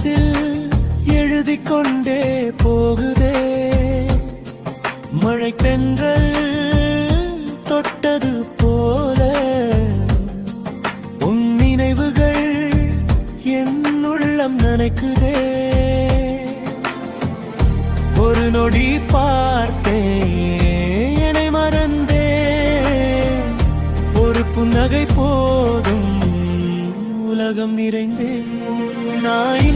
மனசில் எழுதிக் கொண்டே போகுதே. மழை தென்றல் தொட்டது போல உன் நினைவுகள் என் உள்ளம் நனைக்குதே. ஒரு நொடி பார்த்தேன் என்னை மறந்தேன். ஒரு புன்னகை போதும் உலகம் நிறைந்தேன். நான்